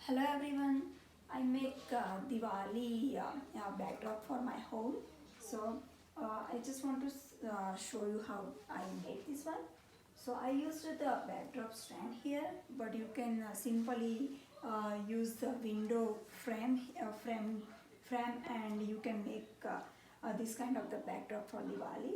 Hello everyone, I make Diwali backdrop for my home. So I just want to show you how I make this one. So I used the backdrop stand here, but you can simply use the window frame and you can make this kind of the backdrop for Diwali.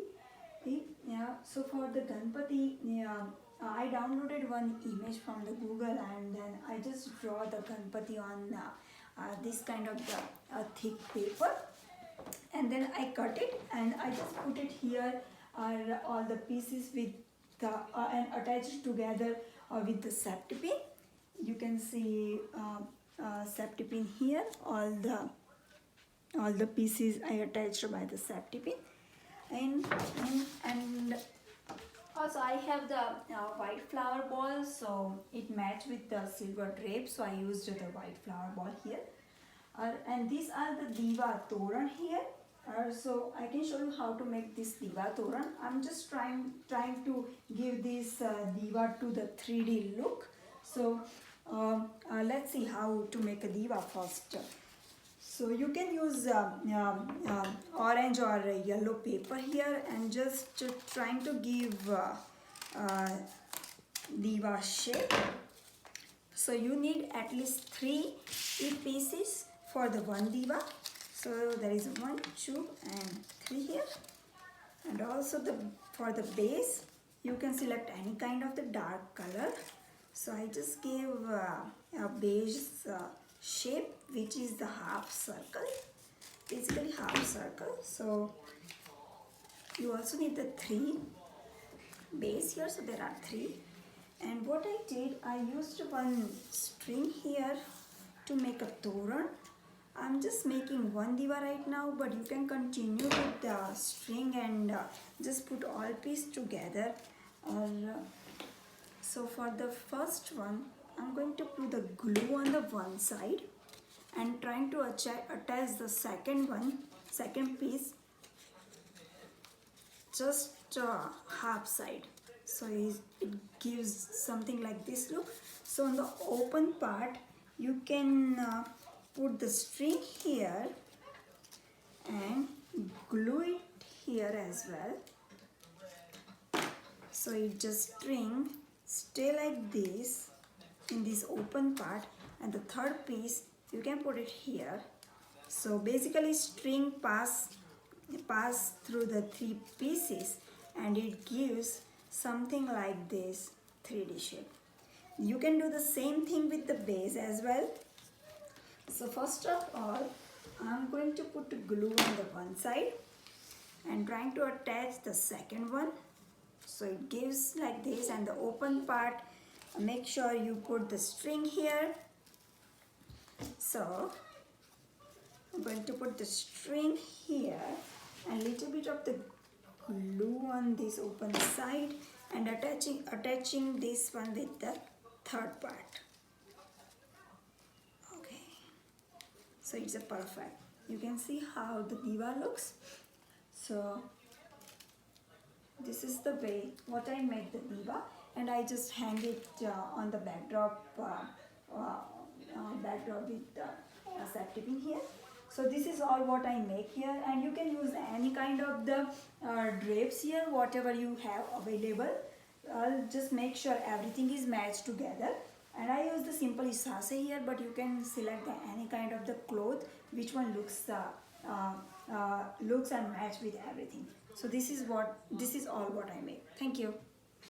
Yeah, so for the Ganpati, yeah, I downloaded one image from the Google and then I just draw the Ganpati on this kind of thick paper, and then I cut it and I just put it here, all the pieces with the and attach it together with the safety pin. You can see safety pin here, all the pieces I attached by the safety pin, and also I have the white flower ball, so it matched with the silver drape, so I used the white flower ball here. And these are the Diva Toran here. So I can show you how to make this Diva Toran. I'm just trying to give this Diva to the 3D look. So let's see how to make a Diva first. So you can use orange or yellow paper here and just trying to give Diva shape. So you need at least 3 pieces for the one Diva. So there is 1, 2 and 3 here. And also for the base, you can select any kind of the dark color. So I just gave a beige shape, which is the half circle, basically half circle. So you also need the 3 base here, so there are 3. And what I did, I used one string here to make a toran. I'm just making one Diva right now, but you can continue with the string and just put all pieces together. So for the first one, I'm going to put the glue on the one side and trying to attach the second piece, just half side. So it gives something like this look. So on the open part, you can put the string here and glue it here as well. So it just stay like this in this open part, and the third piece you can put it here. So basically string pass through the 3 pieces and it gives something like this 3D shape. You can do the same thing with the base as well. So first of all, I'm going to put glue on the one side and trying to attach the second one. So it gives like this, and the open part, make sure you put the string here. So I'm going to put the string here and little bit of the glue on this open side and attaching this one with the third part. Okay, so it's a perfect. You can see how the Diva looks. So this is the way what I make the Diva, and I just hang it on the backdrop with a safety pin here. So this is all what I make here, and you can use any kind of the drapes here, whatever you have available. Just make sure everything is matched together. And I use the simple sase here, but you can select any kind of the cloth which one looks and match with everything. So this is all what I make. Thank you.